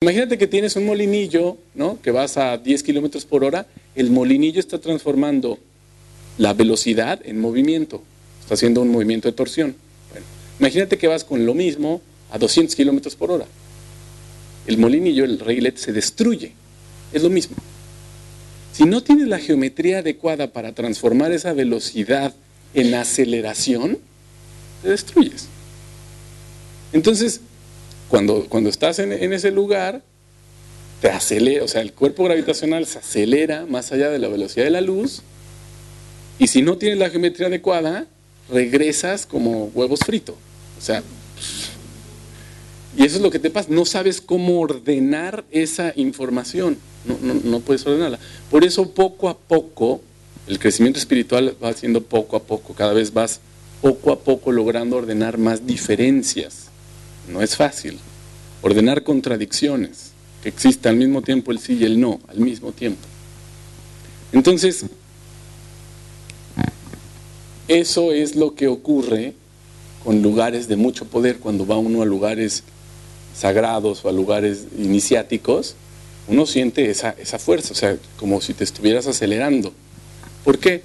Imagínate que tienes un molinillo, ¿no? Que vas a 10 kilómetros por hora. El molinillo está transformando la velocidad en movimiento. Está haciendo un movimiento de torsión. Bueno, imagínate que vas con lo mismo a 200 kilómetros por hora. El molinillo, el reglet, se destruye. Es lo mismo. Si no tienes la geometría adecuada para transformar esa velocidad en aceleración, te destruyes. Entonces, cuando estás en ese lugar, te acelera, o sea, el cuerpo gravitacional se acelera más allá de la velocidad de la luz, y si no tienes la geometría adecuada, regresas como huevos fritos. O sea, y eso es lo que te pasa, no sabes cómo ordenar esa información, no puedes ordenarla. Por eso poco a poco, el crecimiento espiritual va haciendo poco a poco, cada vez vas poco a poco logrando ordenar más diferencias. No es fácil. Ordenar contradicciones, que exista al mismo tiempo el sí y el no, al mismo tiempo. Entonces, eso es lo que ocurre con lugares de mucho poder. Cuando va uno a lugares sagrados o a lugares iniciáticos, uno siente esa fuerza, o sea, como si te estuvieras acelerando. ¿Por qué?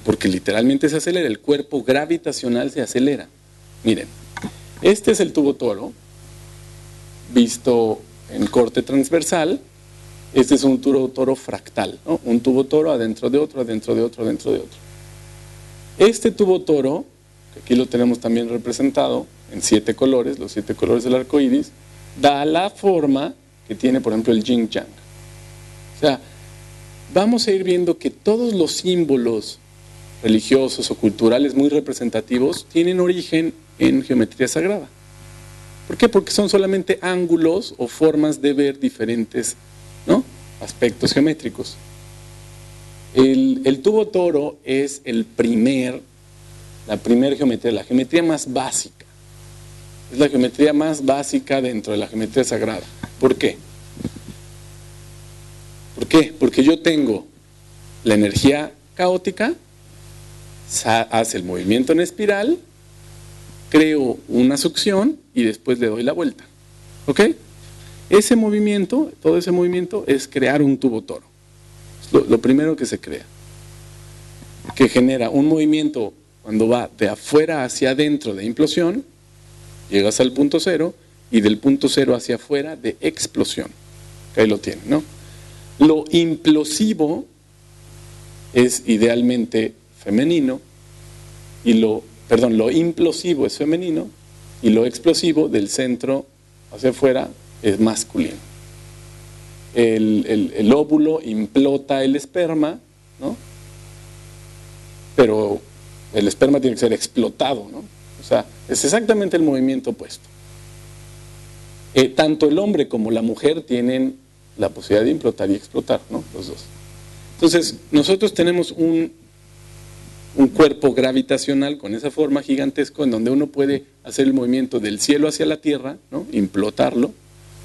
Porque literalmente se acelera, el cuerpo gravitacional se acelera. Miren, este es el tubo toro, visto en corte transversal. Este es un tubo toro fractal, ¿no? Un tubo toro adentro de otro, adentro de otro, adentro de otro. Este tubo toro, que aquí lo tenemos también representado en 7 colores, los 7 colores del arco iris, da la forma que tiene, por ejemplo, el yin yang. O sea, vamos a ir viendo que todos los símbolos religiosos o culturales muy representativos tienen origen en geometría sagrada. ¿Por qué? Porque son solamente ángulos o formas de ver diferentes, ¿no?, aspectos geométricos. El tubo toro es la primer geometría, la geometría más básica. Es la geometría más básica dentro de la geometría sagrada. ¿Por qué? ¿Por qué? Porque yo tengo la energía caótica, hace el movimiento en espiral, creo una succión y después le doy la vuelta. ¿Ok? Ese movimiento, todo ese movimiento es crear un tubo toro. Es lo primero que se crea. Que genera un movimiento cuando va de afuera hacia adentro de implosión, llegas al punto cero, y del punto cero hacia afuera de explosión. Ahí lo tienen, ¿no? Lo implosivo es idealmente femenino, y lo implosivo es femenino, y lo explosivo del centro hacia afuera es masculino. El óvulo implota el esperma, ¿no? Pero el esperma tiene que ser explotado, ¿no? O sea, es exactamente el movimiento opuesto. Tanto el hombre como la mujer tienen la posibilidad de implotar y explotar, ¿no? Los dos. Entonces, nosotros tenemos un cuerpo gravitacional con esa forma gigantesca en donde uno puede hacer el movimiento del cielo hacia la tierra, ¿no?, implotarlo,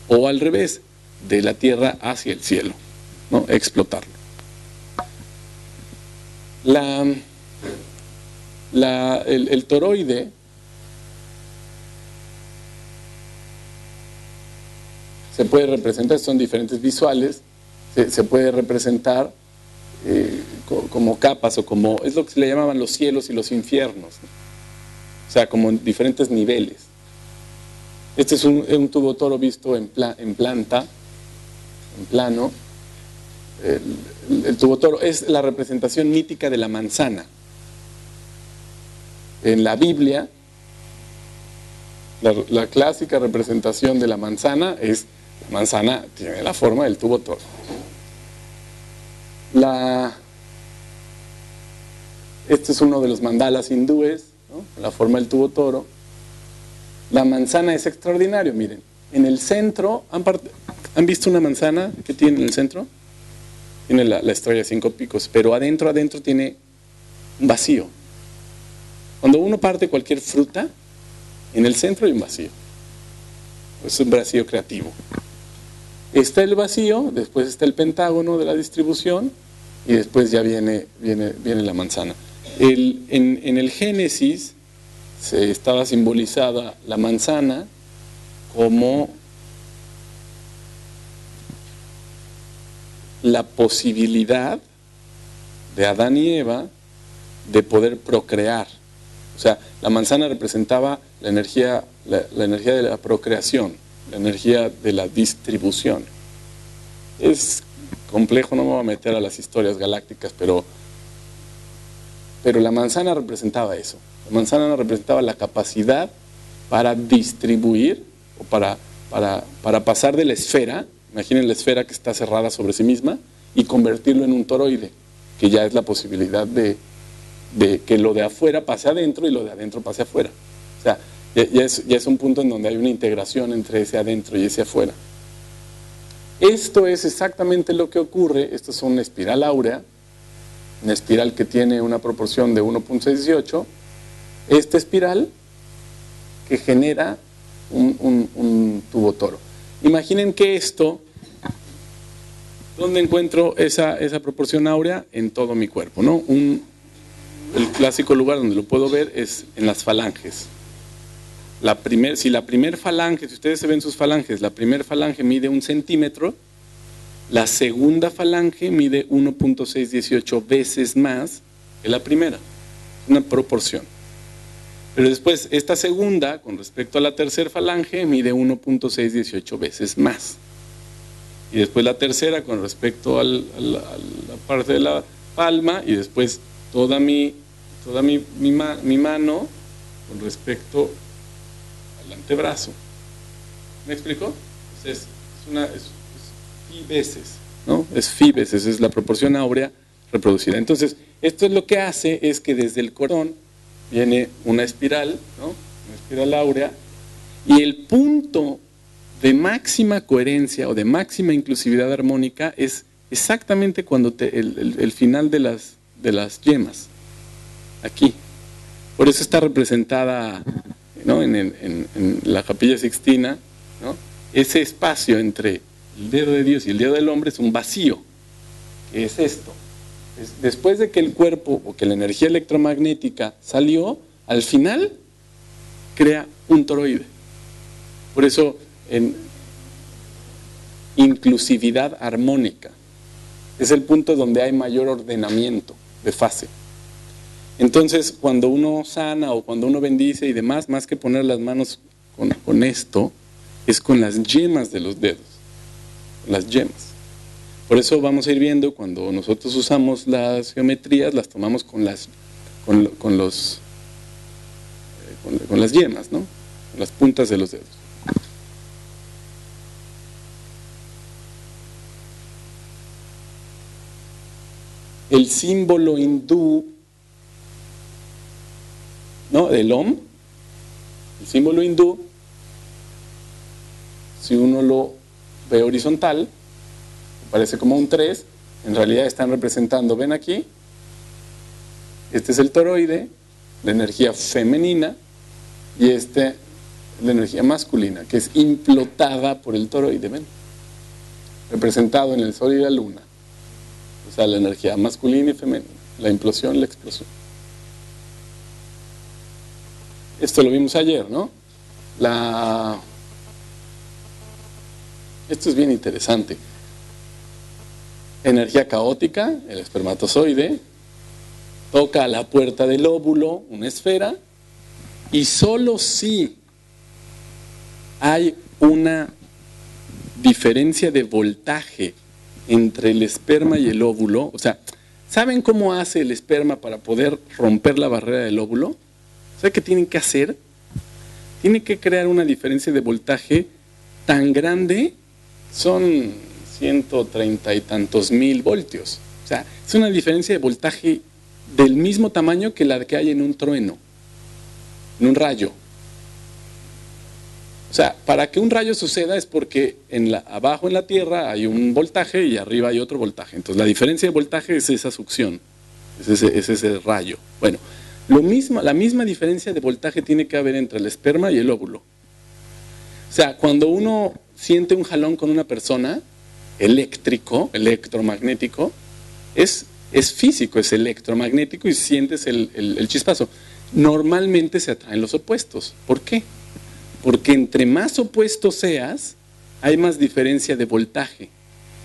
o al revés, de la tierra hacia el cielo, ¿no?, explotarlo. El toroide se puede representar, son diferentes visuales, se puede representar como capas, o como, es lo que se le llamaban los cielos y los infiernos, ¿no? O sea, como en diferentes niveles. Este es un tubo toro visto en planta, en plano. El tubo toro es la representación mítica de la manzana. En la Biblia, la clásica representación de la manzana es, la manzana tiene la forma del tubo toro. Este es uno de los mandalas hindúes, ¿no?, la forma del tubo toro. La manzana es extraordinario, miren. En el centro, ¿han visto una manzana que tiene en el centro? Tiene la estrella de 5 picos, pero adentro tiene un vacío. Cuando uno parte cualquier fruta, en el centro hay un vacío. Es un vacío creativo. Está el vacío, después está el pentágono de la distribución, y después ya viene la manzana. En el Génesis estaba simbolizada la manzana como la posibilidad de Adán y Eva de poder procrear. O sea, la manzana representaba la energía de la procreación, la energía de la distribución. Es complejo, no me voy a meter a las historias galácticas, pero la manzana representaba eso. La manzana representaba la capacidad para distribuir o para pasar de la esfera, imaginen la esfera que está cerrada sobre sí misma, y convertirlo en un toroide, que ya es la posibilidad de que lo de afuera pase adentro y lo de adentro pase afuera. O sea, ya es un punto en donde hay una integración entre ese adentro y ese afuera. Esto es exactamente lo que ocurre. Esto es una espiral áurea, una espiral que tiene una proporción de 1.618. Esta espiral que genera un tubo toro. Imaginen que esto, ¿dónde encuentro esa proporción áurea? En todo mi cuerpo, ¿no? El clásico lugar donde lo puedo ver es en las falanges. Si la primer falange, si ustedes se ven sus falanges, la primera falange mide 1 centímetro, la segunda falange mide 1.618 veces más que la primera. Una proporción. Pero después, esta segunda, con respecto a la tercera falange, mide 1.618 veces más. Y después la tercera, con respecto a la parte de la palma, y después toda mi mano, con respecto al antebrazo. ¿Me explico? Es phi veces, ¿no? Es phi veces, es la proporción áurea reproducida. Entonces, esto es lo que hace, es que desde el cordón viene una espiral, ¿no? Una espiral áurea, y el punto de máxima coherencia o de máxima inclusividad armónica es exactamente cuando el final de las yemas, aquí. Por eso está representada, ¿no? en la Capilla Sixtina, ¿no? Ese espacio entre el dedo de Dios y el dedo del hombre es un vacío, que es esto. Después de que el cuerpo o que la energía electromagnética salió, al final crea un toroide. Por eso, en inclusividad armónica, es el punto donde hay mayor ordenamiento de fase. Entonces, cuando uno sana o cuando uno bendice y demás, más que poner las manos con esto, es con las yemas de los dedos, las yemas. Por eso vamos a ir viendo, cuando nosotros usamos las geometrías, las tomamos con las yemas, ¿no? Con las puntas de los dedos. El símbolo hindú, ¿no? El Om, el símbolo hindú, si uno lo ve horizontal, parece como un 3, en realidad están representando, ven aquí, este es el toroide, la energía femenina, y la energía masculina, que es implotada por el toroide, ven, representado en el sol y la luna. O sea, la energía masculina y femenina, la implosión y la explosión. Esto lo vimos ayer, ¿no? Esto es bien interesante. Energía caótica, el espermatozoide, toca a la puerta del óvulo, una esfera, y solo si hay una diferencia de voltaje entre el esperma y el óvulo, o sea, ¿saben cómo hace el esperma para poder romper la barrera del óvulo? ¿Saben qué tienen que hacer? Tienen que crear una diferencia de voltaje tan grande, son 130 y tantos mil voltios. O sea, es una diferencia de voltaje del mismo tamaño que la que hay en un trueno, en un rayo. O sea, para que un rayo suceda es porque abajo en la Tierra hay un voltaje y arriba hay otro voltaje. Entonces la diferencia de voltaje es esa succión, es ese rayo. Bueno, la misma diferencia de voltaje tiene que haber entre el esperma y el óvulo. O sea, cuando uno siente un jalón con una persona, eléctrico, electromagnético, es físico, es electromagnético y sientes el chispazo. Normalmente se atraen los opuestos. ¿Por qué? Porque entre más opuestos seas, hay más diferencia de voltaje.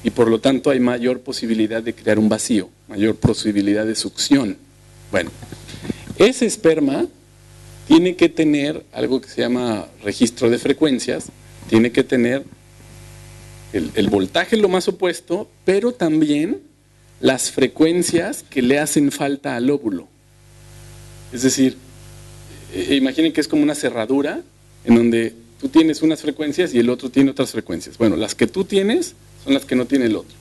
y por lo tanto hay mayor posibilidad de crear un vacío, mayor posibilidad de succión. Bueno, ese esperma tiene que tener algo que se llama registro de frecuencias, tiene que tener el voltaje lo más opuesto, pero también las frecuencias que le hacen falta al óvulo. Es decir, imaginen que es como una cerradura en donde tú tienes unas frecuencias y el otro tiene otras frecuencias. Bueno, las que tú tienes son las que no tiene el otro.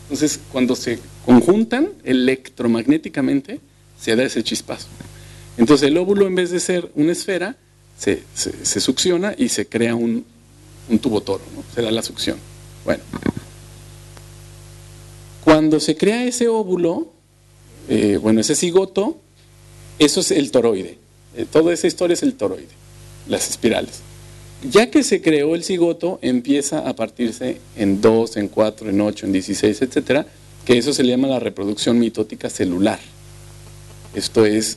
Entonces, cuando se conjuntan electromagnéticamente, se da ese chispazo. Entonces, el óvulo, en vez de ser una esfera, se succiona y se crea un tubo toro, ¿no? Se da la succión. Bueno, cuando se crea ese óvulo, ese cigoto, eso es el toroide. Toda esa historia es el toroide, las espirales. Ya que se creó el cigoto, empieza a partirse en 2, en 4, en 8, en 16, etcétera, que eso se le llama la reproducción mitótica celular. Esto es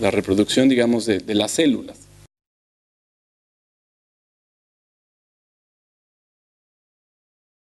la reproducción, digamos, de las células.